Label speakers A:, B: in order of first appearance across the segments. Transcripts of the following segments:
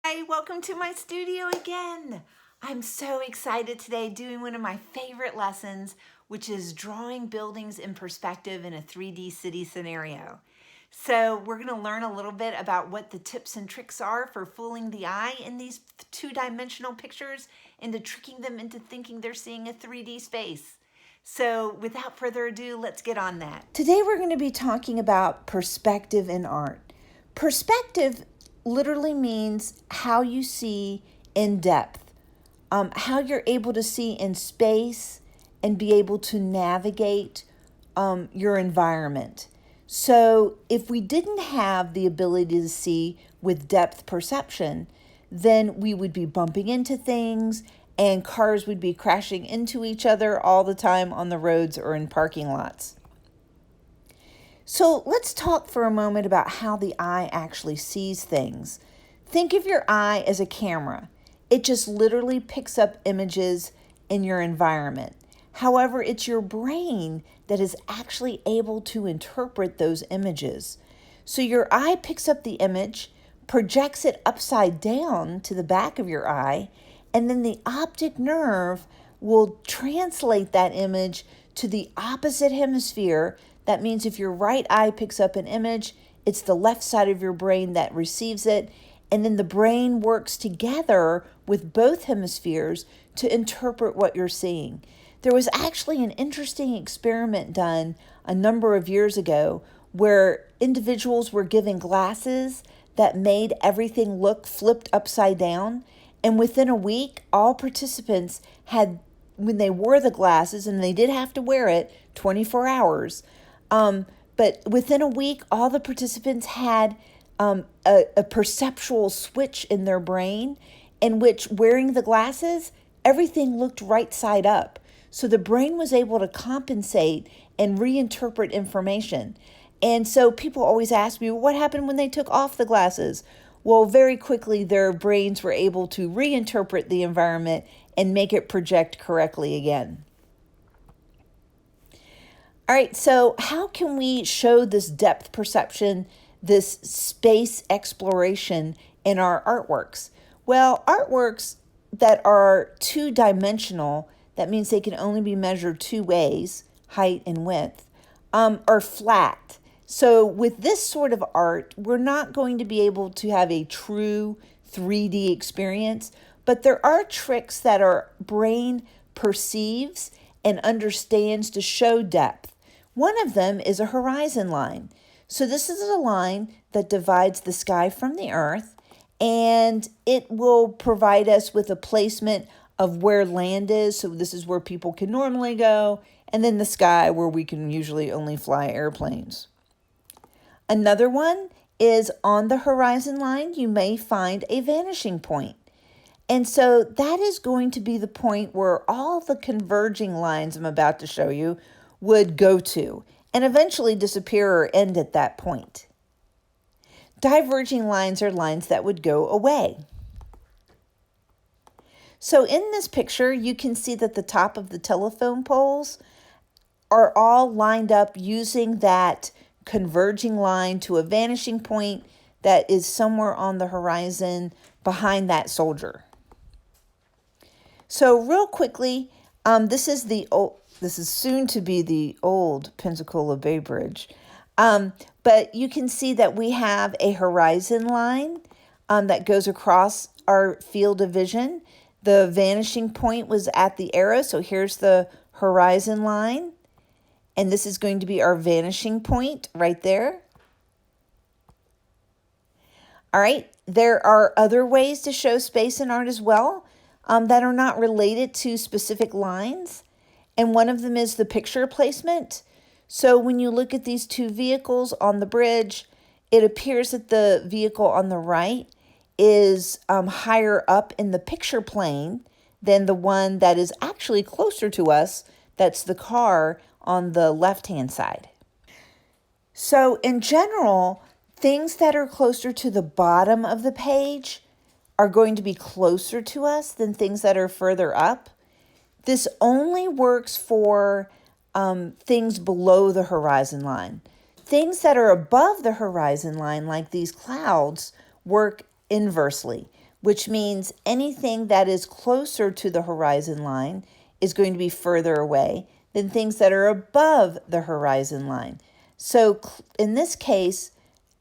A: Hi, welcome to my studio again. I'm so excited today doing one of my favorite lessons, which is drawing buildings in perspective in a 3D city scenario. So we're going to learn a little bit about what the tips and tricks are for fooling the eye in these two-dimensional pictures into tricking them into thinking they're seeing a 3D space. So without further ado, let's get on that. Today we're going to be talking about perspective in art. Perspective literally means how you see in depth, how you're able to see in space and be able to navigate your environment. So if we didn't have the ability to see with depth perception, then we would be bumping into things and cars would be crashing into each other all the time on the roads or in parking lots. So let's talk for a moment about how the eye actually sees things. Think of your eye as a camera. It just literally picks up images in your environment. However, it's your brain that is actually able to interpret those images. So your eye picks up the image, projects it upside down to the back of your eye, and then the optic nerve will translate that image to the opposite hemisphere. That means if your right eye picks up an image, it's the left side of your brain that receives it, and then the brain works together with both hemispheres to interpret what you're seeing. There was actually an interesting experiment done a number of years ago where individuals were given glasses that made everything look flipped upside down, and within a week, all participants had, when they wore the glasses, and they did have to wear it 24 hours, but within a week, all the participants had a perceptual switch in their brain in which, wearing the glasses, everything looked right side up. So the brain was able to compensate and reinterpret information. And so people always ask me, well, what happened when they took off the glasses? Well, very quickly, their brains were able to reinterpret the environment and make it project correctly again. All right, so how can we show this depth perception, this space exploration in our artworks? Well, artworks that are two-dimensional, that means they can only be measured two ways, height and width, are flat. So with this sort of art, we're not going to be able to have a true 3D experience, but there are tricks that our brain perceives and understands to show depth. One of them is a horizon line. So this is a line that divides the sky from the earth, and it will provide us with a placement of where land is. So this is where people can normally go, and then the sky where we can usually only fly airplanes. Another one is on the horizon line, you may find a vanishing point. And so that is going to be the point where all the converging lines I'm about to show you would go to and eventually disappear or end at that point. Diverging lines are lines that would go away. So in this picture, you can see that the top of the telephone poles are all lined up using that converging line to a vanishing point that is somewhere on the horizon behind that soldier. So real quickly, this is soon to be the old Pensacola Bay Bridge. But you can see that we have a horizon line that goes across our field of vision. The vanishing point was at the arrow, so here's the horizon line. And this is going to be our vanishing point right there. All right, there are other ways to show space in art as well that are not related to specific lines. And one of them is the picture placement. So when you look at these two vehicles on the bridge, it appears that the vehicle on the right is higher up in the picture plane than the one that is actually closer to us. That's the car on the left-hand side. So in general, things that are closer to the bottom of the page are going to be closer to us than things that are further up. This only works for things below the horizon line. Things that are above the horizon line, like these clouds, work inversely, which means anything that is closer to the horizon line is going to be further away than things that are above the horizon line. So in this case,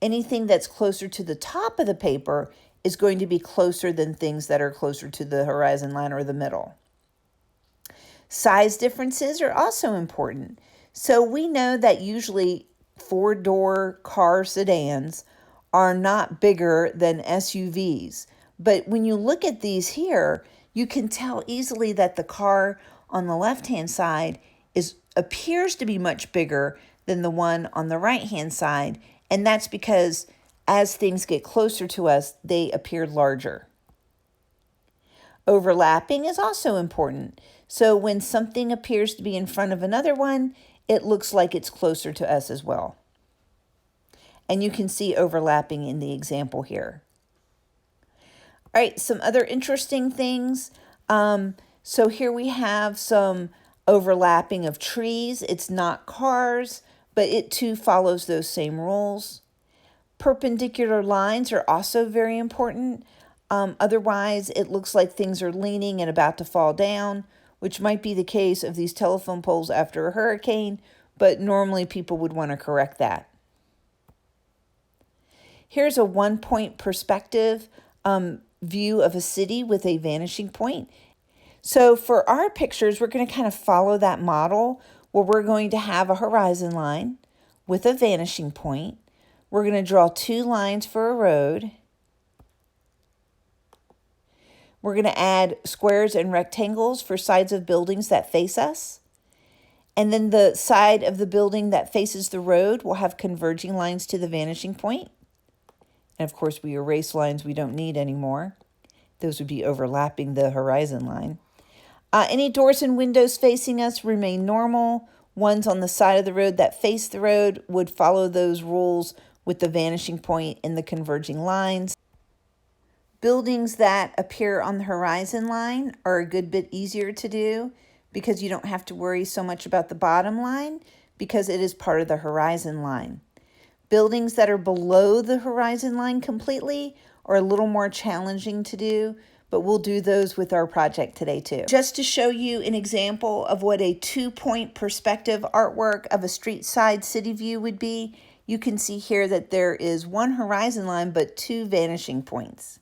A: anything that's closer to the top of the paper is going to be closer than things that are closer to the horizon line or the middle. Size differences are also important. So we know that usually four-door car sedans are not bigger than SUVs. But when you look at these here, you can tell easily that the car on the left-hand side appears to be much bigger than the one on the right-hand side. And that's because as things get closer to us, they appear larger. Overlapping is also important. So when something appears to be in front of another one, it looks like it's closer to us as well. And you can see overlapping in the example here. All right, some other interesting things. So here we have some overlapping of trees. It's not cars, but it too follows those same rules. Perpendicular lines are also very important. Otherwise, it looks like things are leaning and about to fall down, which might be the case of these telephone poles after a hurricane, but normally people would want to correct that. Here's a one-point perspective view of a city with a vanishing point. So for our pictures, we're going to kind of follow that model where we're going to have a horizon line with a vanishing point. We're going to draw two lines for a road. We're going to add squares and rectangles for sides of buildings that face us. And then the side of the building that faces the road will have converging lines to the vanishing point. And of course, we erase lines we don't need anymore. Those would be overlapping the horizon line. Any doors and windows facing us remain normal. Ones on the side of the road that face the road would follow those rules with the vanishing point and the converging lines. Buildings that appear on the horizon line are a good bit easier to do because you don't have to worry so much about the bottom line because it is part of the horizon line. Buildings that are below the horizon line completely are a little more challenging to do, but we'll do those with our project today too. Just to show you an example of what a two-point perspective artwork of a street side city view would be, you can see here that there is one horizon line but two vanishing points.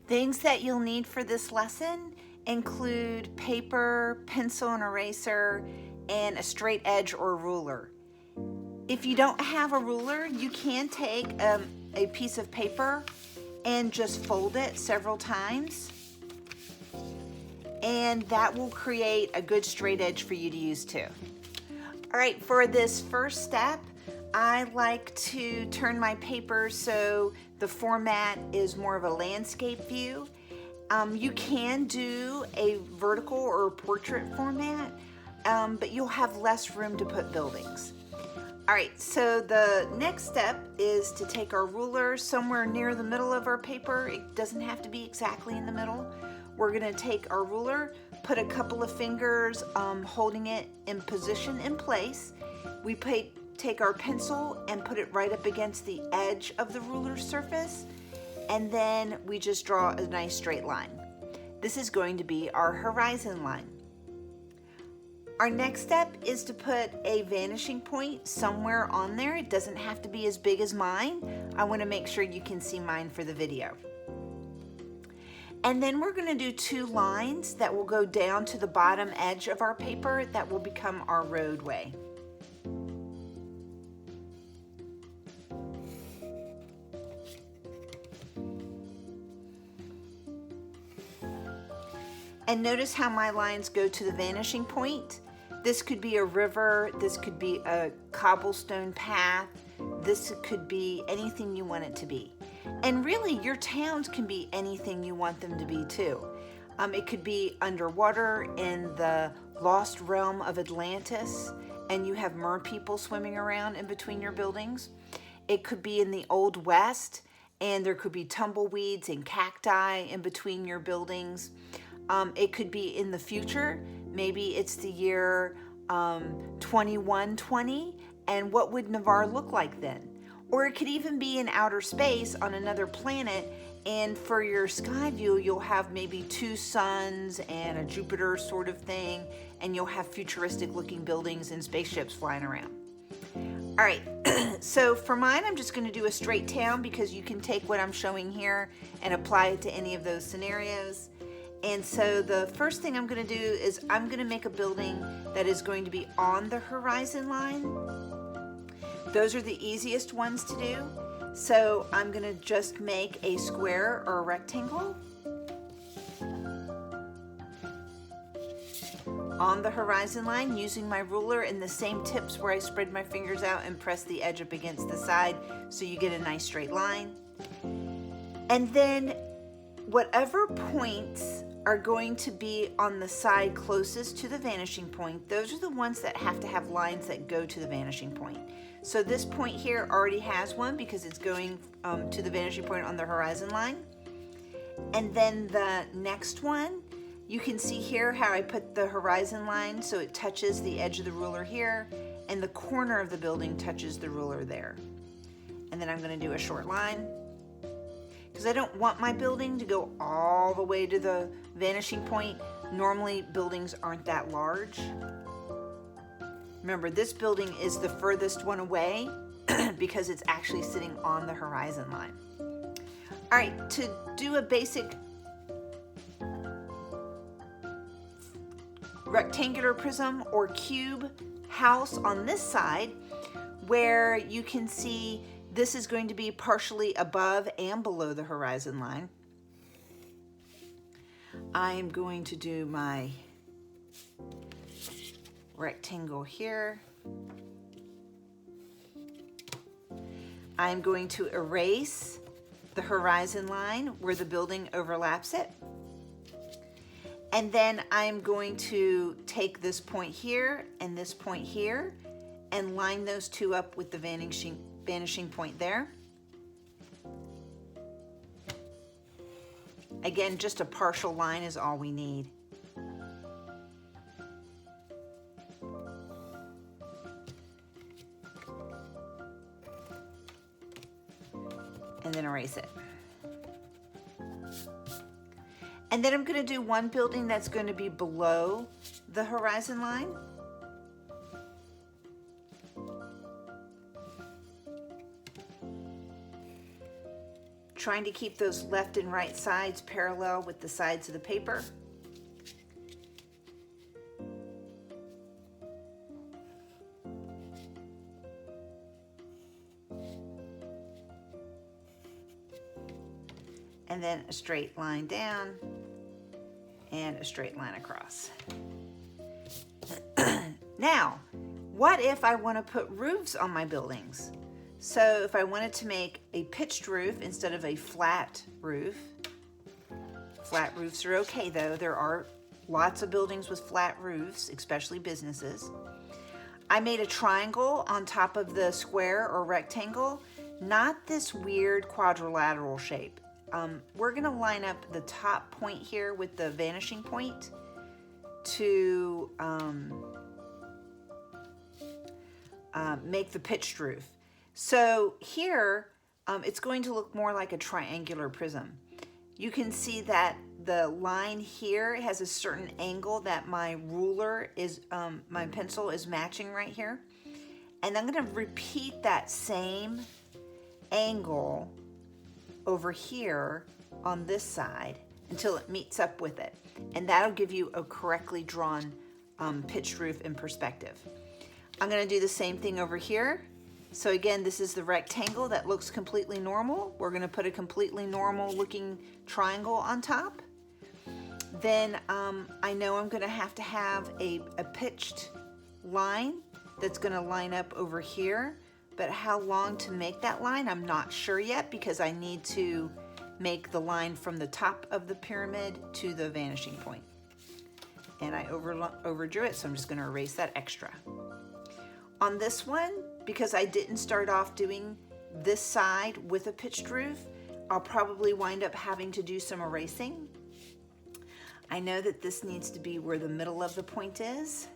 A: Things that you'll need for this lesson include paper, pencil and eraser, and a straight edge or ruler. If you don't have a ruler, you can take a piece of paper and just fold it several times. And that will create a good straight edge for you to use too. All right, for this first step, I like to turn my paper so the format is more of a landscape view. You can do a vertical or portrait format, but you'll have less room to put buildings. All right, so the next step is to take our ruler somewhere near the middle of our paper. It doesn't have to be exactly in the middle. We're gonna take our ruler, put a couple of fingers holding it in position in place. We take our pencil and put it right up against the edge of the ruler surface, and then we just draw a nice straight line. This is going to be our horizon line. Our next step is to put a vanishing point somewhere on there. It doesn't have to be as big as mine. I want to make sure you can see mine for the video. And then we're going to do two lines that will go down to the bottom edge of our paper that will become our roadway. And notice how my lines go to the vanishing point. This could be a river, this could be a cobblestone path, this could be anything you want it to be. And really, your towns can be anything you want them to be too. It could be underwater in the lost realm of Atlantis, and you have mer people swimming around in between your buildings. It could be in the Old West, and there could be tumbleweeds and cacti in between your buildings. It could be in the future. Maybe it's the year 2120 And what would Navarre look like then? Or it could even be in outer space on another planet, and for your sky view, you'll have maybe 2 suns and a Jupiter sort of thing, and you'll have futuristic looking buildings and spaceships flying around. All right, so for mine, I'm just gonna do a straight town because you can take what I'm showing here and apply it to any of those scenarios. And so the first thing I'm gonna do is I'm gonna make a building that is going to be on the horizon line. Those are the easiest ones to do. So I'm gonna just make a square or a rectangle on the horizon line using my ruler and the same tips where I spread my fingers out and press the edge up against the side so you get a nice straight line. And then whatever points are going to be on the side closest to the vanishing point, those are the ones that have to have lines that go to the vanishing point. So this point here already has one because it's going to the vanishing point on the horizon line. And then the next one, you can see here how I put the horizon line so it touches the edge of the ruler here, and the corner of the building touches the ruler there. And then I'm going to do a short line because I don't want my building to go all the way to the vanishing point. Normally buildings aren't that large. Remember, this building is the furthest one away because it's actually sitting on the horizon line. All right, to do a basic rectangular prism or cube house on this side, where you can see this is going to be partially above and below the horizon line, I am going to do my rectangle here. I'm going to erase the horizon line where the building overlaps it. And then I'm going to take this point here and this point here and line those two up with the vanishing point there. Again, just a partial line is all we need. And then erase it. And then I'm going to do one building that's going to be below the horizon line. Trying to keep those left and right sides parallel with the sides of the paper. And then a straight line down and a straight line across. Now, what if I want to put roofs on my buildings? So if I wanted to make a pitched roof instead of a flat roof, flat roofs are okay though. There are lots of buildings with flat roofs, especially businesses. I made a triangle on top of the square or rectangle, not this weird quadrilateral shape. We're gonna line up the top point here with the vanishing point to make the pitched roof. So here, it's going to look more like a triangular prism. You can see that the line here has a certain angle that my ruler is, my pencil is matching right here. And I'm gonna repeat that same angle over here on this side until it meets up with it. And that'll give you a correctly drawn pitched roof in perspective. I'm gonna do the same thing over here. So again, this is the rectangle that looks completely normal. We're gonna put a completely normal looking triangle on top. Then I know I'm gonna have to have a pitched line that's gonna line up over here, but how long to make that line, I'm not sure yet because I need to make the line from the top of the pyramid to the vanishing point. And I overdrew it, so I'm just gonna erase that extra. On this one, because I didn't start off doing this side with a pitched roof, I'll probably wind up having to do some erasing. I know that this needs to be where the middle of the point is.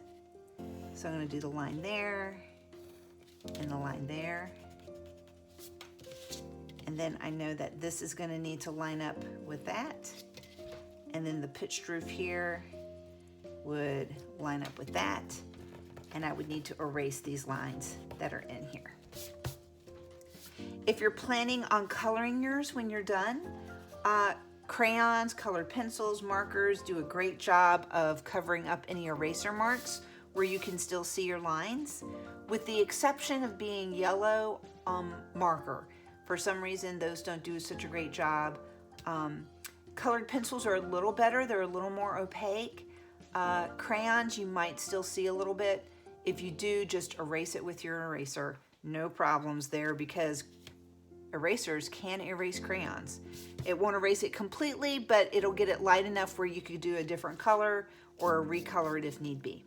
A: So I'm gonna do the line there and the line there. And then I know that this is going to need to line up with that. And then the pitched roof here would line up with that. And I would need to erase these lines that are in here. If you're planning on coloring yours when you're done, crayons, colored pencils, markers do a great job of covering up any eraser marks where you can still see your lines, with the exception of being yellow marker. For some reason, those don't do such a great job. Colored pencils are a little better. They're a little more opaque. Crayons, you might still see a little bit. If you do, just erase it with your eraser. No problems there, because erasers can erase crayons. It won't erase it completely, but it'll get it light enough where you could do a different color or recolor it if need be.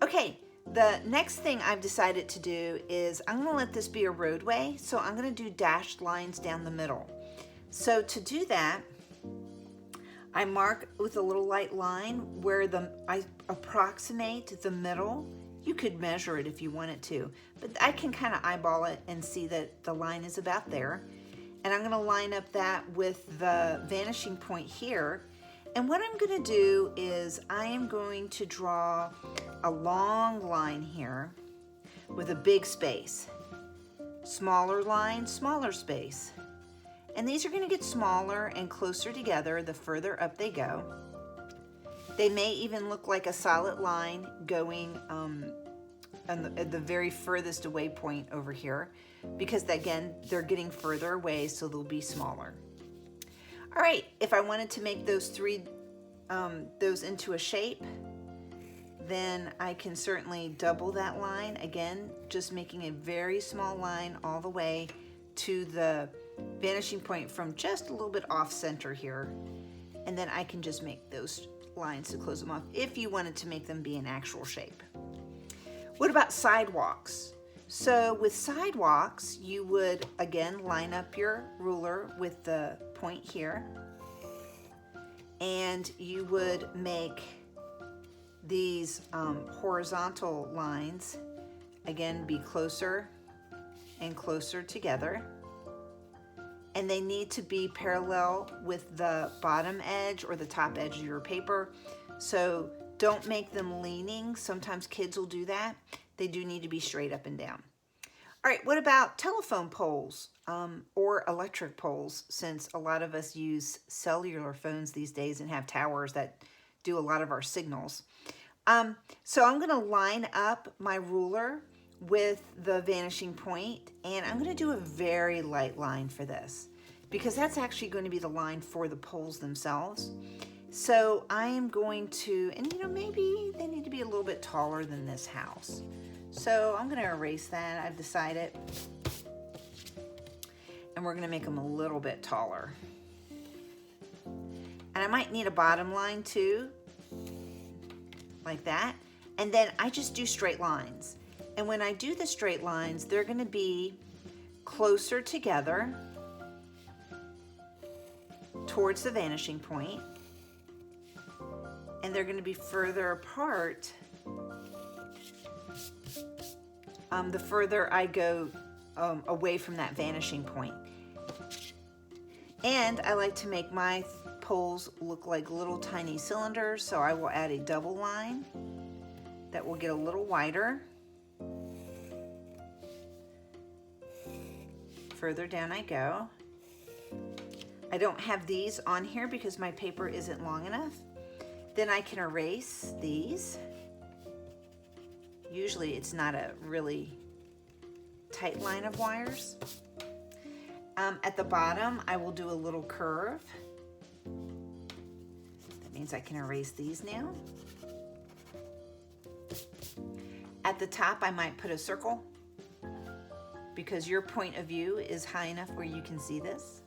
A: Okay, the next thing I've decided to do is I'm going to let this be a roadway, so I'm going to do dashed lines down the middle. So to do that, I mark with a little light line where I approximate the middle. You could measure it if you wanted to, but I can kind of eyeball it and see that the line is about there. And I'm going to line up that with the vanishing point here. And what I'm going to do is I am going to draw a long line here with a big space. Smaller line, smaller space. And these are going to get smaller and closer together the further up they go. They may even look like a solid line going at the very furthest away point over here, because again, they're getting further away, so they'll be smaller. All right, if I wanted to make those those into a shape, then I can certainly double that line. Again, just making a very small line all the way to the vanishing point from just a little bit off center here. And then I can just make those lines to close them off if you wanted to make them be an actual shape. What about sidewalks? So with sidewalks, you would again line up your ruler with the point here, and you would make these horizontal lines again be closer and closer together, and they need to be parallel with the bottom edge or the top edge of your paper. So don't make them leaning. Sometimes kids will do that. They do need to be straight up and down. All right, what about telephone poles or electric poles, since a lot of us use cellular phones these days and have towers that do a lot of our signals. So I'm going to line up my ruler with the vanishing point, and I'm going to do a very light line for this, because that's actually going to be the line for the poles themselves. So I am going to, and you know, maybe they need to be a little bit taller than this house. So I'm going to erase that, I've decided. And we're going to make them a little bit taller. And I might need a bottom line too, like that. And then I just do straight lines. And when I do the straight lines, they're going to be closer together towards the vanishing point. And they're going to be further apart the further I go away from that vanishing point. And I like to make my poles look like little tiny cylinders, so I will add a double line that will get a little wider. Further down I go. I don't have these on here because my paper isn't long enough. Then I can erase these. Usually it's not a really tight line of wires. At the bottom, I will do a little curve. That means I can erase these now. At the top, I might put a circle because your point of view is high enough where you can see this.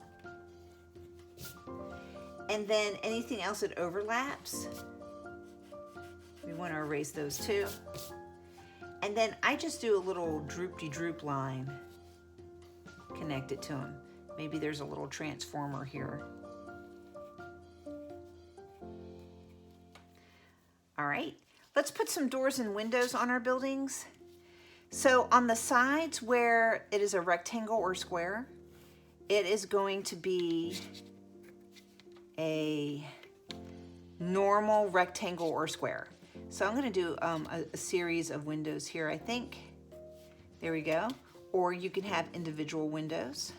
A: And then anything else that overlaps, we want to erase those too. And then I just do a little droop-de-droop line, connect it to them. Maybe there's a little transformer here. All right, let's put some doors and windows on our buildings. So on the sides where it is a rectangle or square, it is going to be a normal rectangle or square. So I'm going to do a series of windows here, I think. There we go. Or you can have individual windows.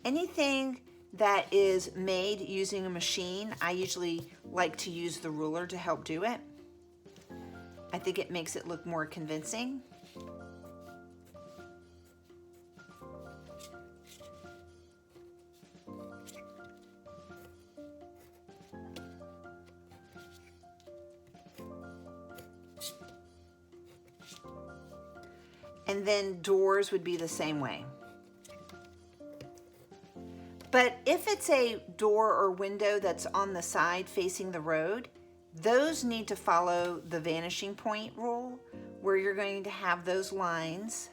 A: Anything that is made using a machine, I usually like to use the ruler to help do it. I think it makes it look more convincing. And then doors would be the same way. But if it's a door or window that's on the side facing the road, those need to follow the vanishing point rule, where you're going to have those lines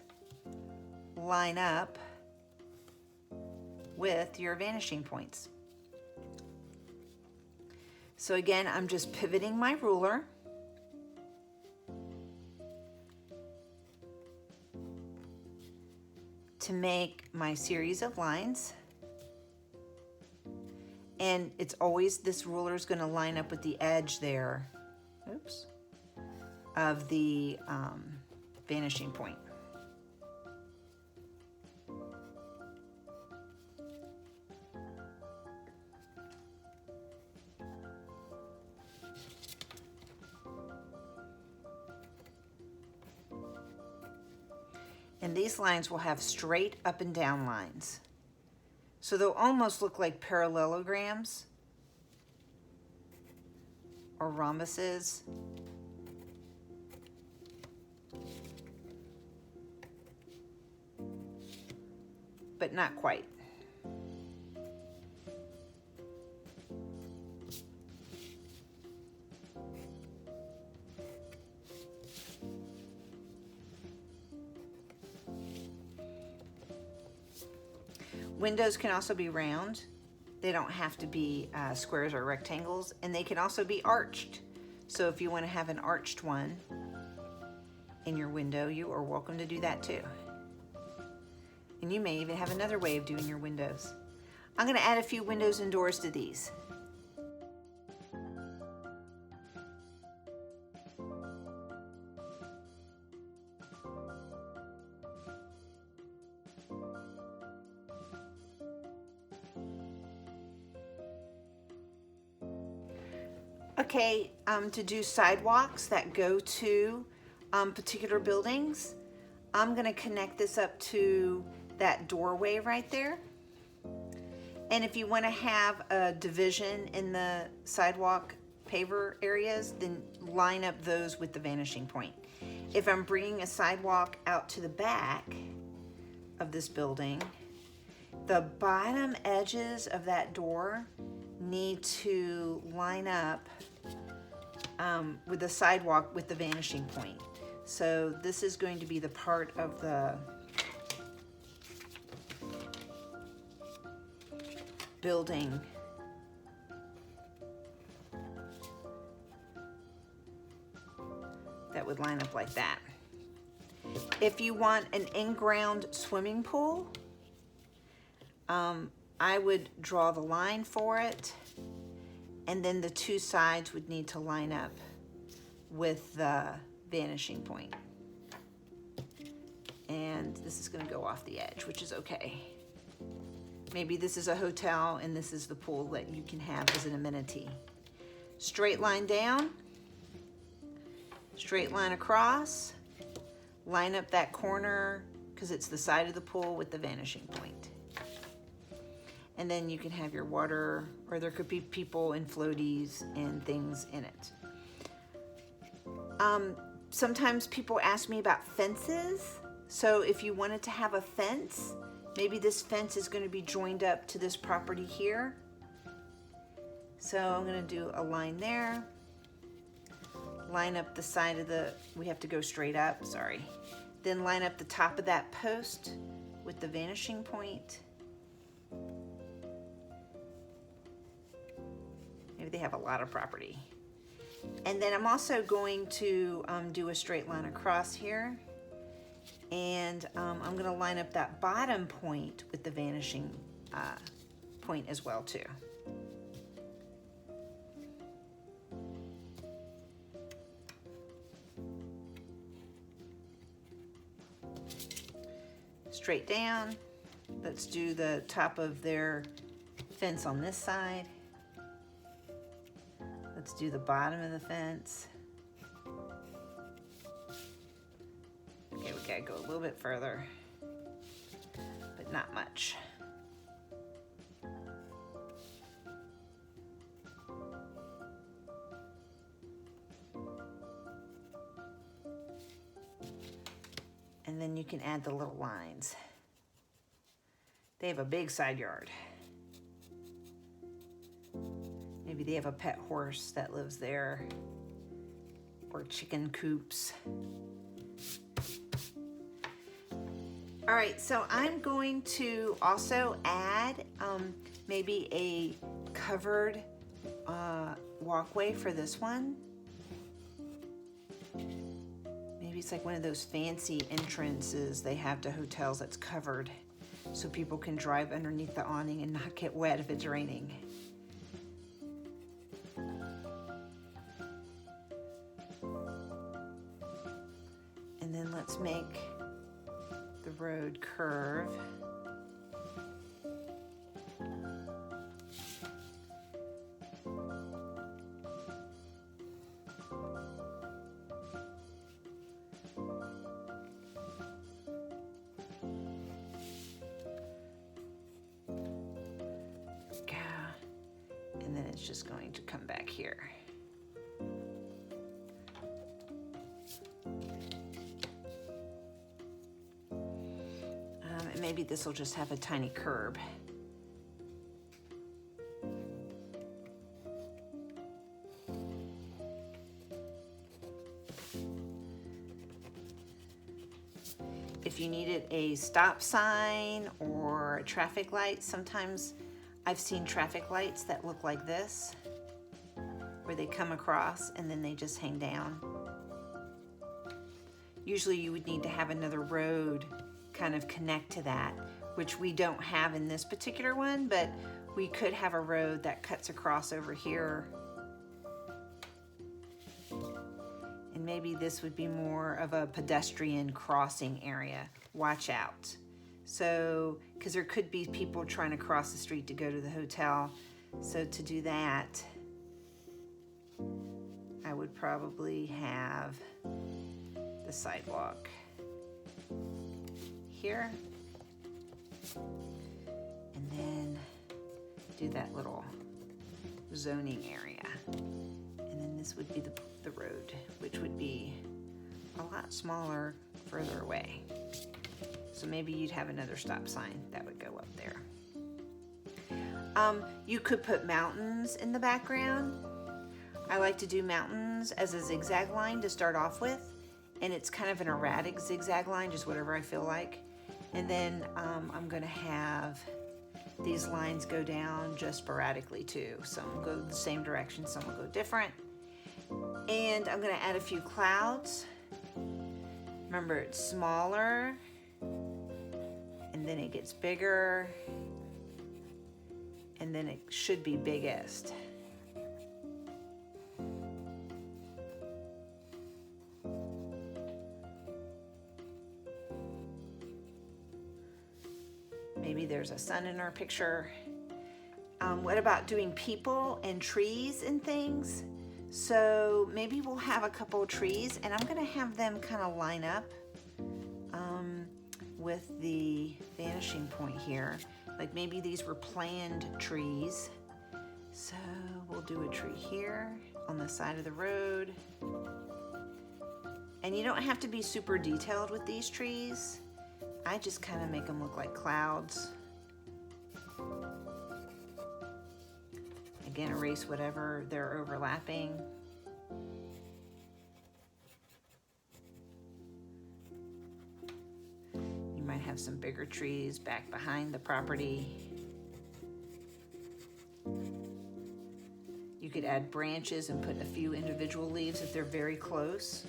A: line up with your vanishing points. So again, I'm just pivoting my ruler. To make my series of lines. And it's always, this ruler is going to line up with the edge there, oops, of the vanishing point. And these lines will have straight up and down lines. So they'll almost look like parallelograms or rhombuses. But not quite. Windows can also be round. They don't have to be squares or rectangles, and they can also be arched. So if you want to have an arched one in your window, you are welcome to do that too. And you may even have another way of doing your windows. I'm going to add a few windows and doors to these. Okay, to do sidewalks that go to particular buildings, I'm going to connect this up to that doorway right there. And if you want to have a division in the sidewalk paver areas, then line up those with the vanishing point. If I'm bringing a sidewalk out to the back of this building, the bottom edges of that door need to line up with the sidewalk with the vanishing point. So this is going to be the part of the building that would line up like that. If you want an in-ground swimming pool, I would draw the line for it, and then the two sides would need to line up with the vanishing point. And this is going to go off the edge, which is okay. Maybe this is a hotel and this is the pool that you can have as an amenity. Straight line down, straight line across, line up that corner because it's the side of the pool with the vanishing point. And then you can have your water, or there could be people and floaties and things in it. Sometimes people ask me about fences. So if you wanted to have a fence, maybe this fence is going to be joined up to this property here. So I'm going to do a line there. Line up the side of the, we have to go straight up, sorry. Then line up the top of that post with the vanishing point. Maybe they have a lot of property. And then I'm also going to do a straight line across here. And I'm going to line up that bottom point with the vanishing point as well too. Straight down. Let's do the top of their fence on this side. Let's do the bottom of the fence. Okay, we gotta go a little bit further, but not much. And then you can add the little lines. They have a big side yard. Maybe they have a pet horse that lives there, or chicken coops. All right, so I'm going to also add maybe a covered walkway for this one. Maybe it's like one of those fancy entrances they have to hotels that's covered so people can drive underneath the awning and not get wet if it's raining. And then let's make the road curve. And then it's just going to come back here. And maybe this will just have a tiny curb. If you needed a stop sign or a traffic light, sometimes I've seen traffic lights that look like this, where they come across and then they just hang down. Usually you would need to have another road kind of connect to that, which we don't have in this particular one, but we could have a road that cuts across over here. And maybe this would be more of a pedestrian crossing area. Watch out. So, because there could be people trying to cross the street to go to the hotel. So to do that, I would probably have the sidewalk here. And then do that little zoning area. And then this would be the road, which would be a lot smaller further away. So maybe you'd have another stop sign that would go up there. You could put mountains in the background. I like to do mountains as a zigzag line to start off with. And it's kind of an erratic zigzag line, just whatever I feel like. And then I'm gonna have these lines go down just sporadically too. Some go the same direction, some will go different. And I'm gonna add a few clouds. Remember, it's smaller, and then it gets bigger, and then it should be biggest. Maybe there's a sun in our picture. What about doing people and trees and things? So maybe we'll have a couple of trees, and I'm gonna have them kind of line up with the vanishing point here. Like maybe these were planned trees. So we'll do a tree here on the side of the road. And you don't have to be super detailed with these trees. I just kind of make them look like clouds. Again, erase whatever they're overlapping. You might have some bigger trees back behind the property. You could add branches and put a few individual leaves if they're very close.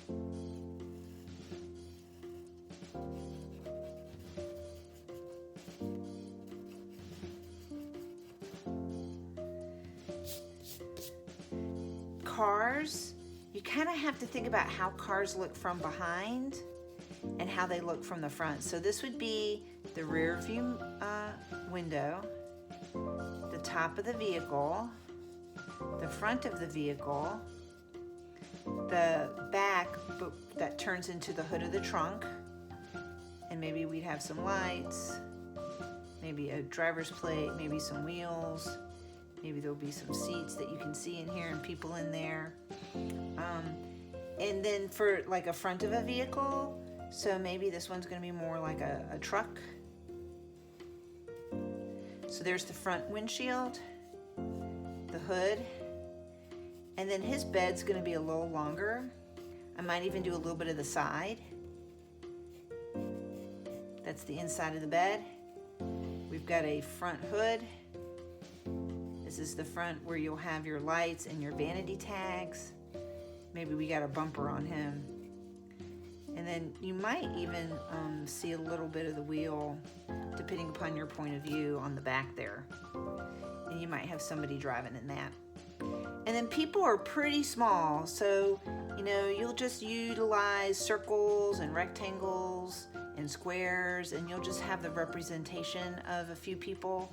A: Cars, you kind of have to think about how cars look from behind and how they look from the front. So this would be the rear view window, the top of the vehicle, the front of the vehicle, the back that turns into the hood of the trunk, and maybe we'd have some lights, maybe a driver's plate, maybe some wheels, maybe there'll be some seats that you can see in here and people in there. And then for like a front of a vehicle, so maybe this one's going to be more like a truck. So there's the front windshield, the hood, and then his bed's going to be a little longer. I might even do a little bit of the side. That's the inside of the bed. We've got a front hood. This is the front where you'll have your lights and your vanity tags. Maybe we got a bumper on him. And then you might even see a little bit of the wheel, depending upon your point of view, on the back there. And you might have somebody driving in that. And then people are pretty small, so you'll just utilize circles and rectangles and squares, and you'll just have the representation of a few people,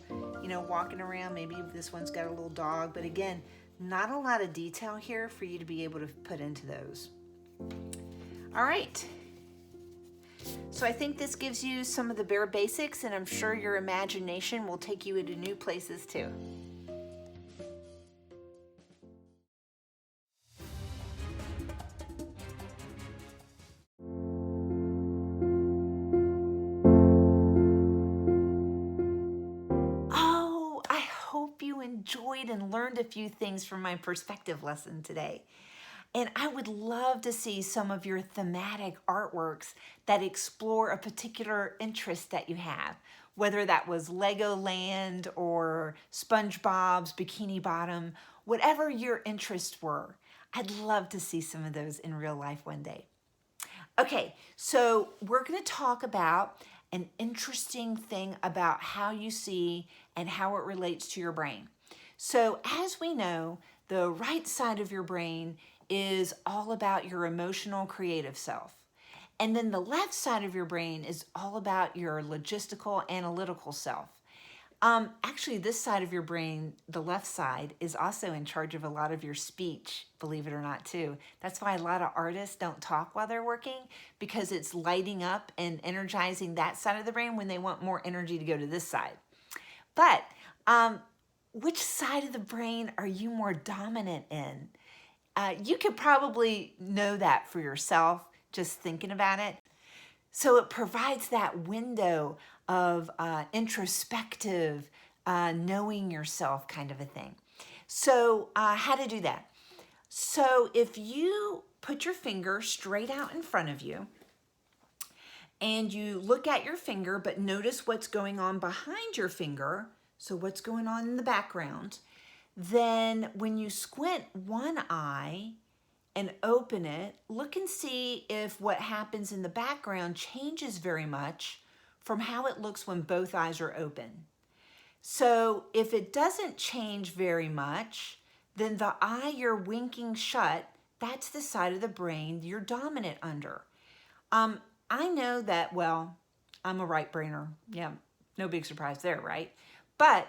A: walking around. Maybe this one's got a little dog, but again, not a lot of detail here for you to be able to put into those. All right. So I think this gives you some of the bare basics, and I'm sure your imagination will take you into new places too. Oh, I hope you enjoyed and learned a few things from my perspective lesson today. And I would love to see some of your thematic artworks that explore a particular interest that you have, whether that was Legoland or SpongeBob's Bikini Bottom, whatever your interests were. I'd love to see some of those in real life one day. Okay, so we're going to talk about an interesting thing about how you see and how it relates to your brain. So as we know, the right side of your brain is all about your emotional, creative self. And then the left side of your brain is all about your logistical, analytical self. Actually, this side of your brain, the left side, is also in charge of a lot of your speech, believe it or not, too. That's why a lot of artists don't talk while they're working, because it's lighting up and energizing that side of the brain when they want more energy to go to this side. But which side of the brain are you more dominant in? You could probably know that for yourself, just thinking about it. So it provides that window of introspective, knowing yourself kind of a thing. So how to do that? So if you put your finger straight out in front of you and you look at your finger, but notice what's going on behind your finger, so what's going on in the background, then when you squint one eye and open it, look and see if what happens in the background changes very much from how it looks when both eyes are open. So if it doesn't change very much, then the eye you're winking shut, that's the side of the brain you're dominant under. I know that, well, I'm a right brainer. Yeah, no big surprise there, right? But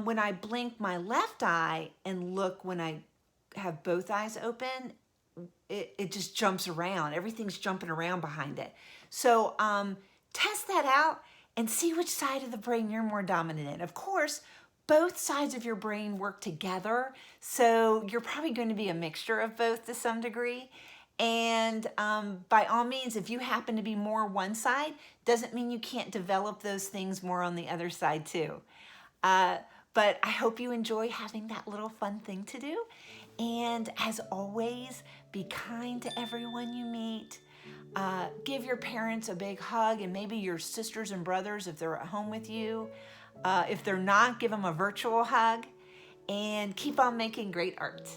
A: when I blink my left eye and look when I have both eyes open, it just jumps around. Everything's jumping around behind it. So test that out and see which side of the brain you're more dominant in. Of course, both sides of your brain work together, so you're probably going to be a mixture of both to some degree. And by all means, if you happen to be more one side, doesn't mean you can't develop those things more on the other side too. But I hope you enjoy having that little fun thing to do. And as always, be kind to everyone you meet. Give your parents a big hug, and maybe your sisters and brothers if they're at home with you. If they're not, give them a virtual hug. and keep on making great art.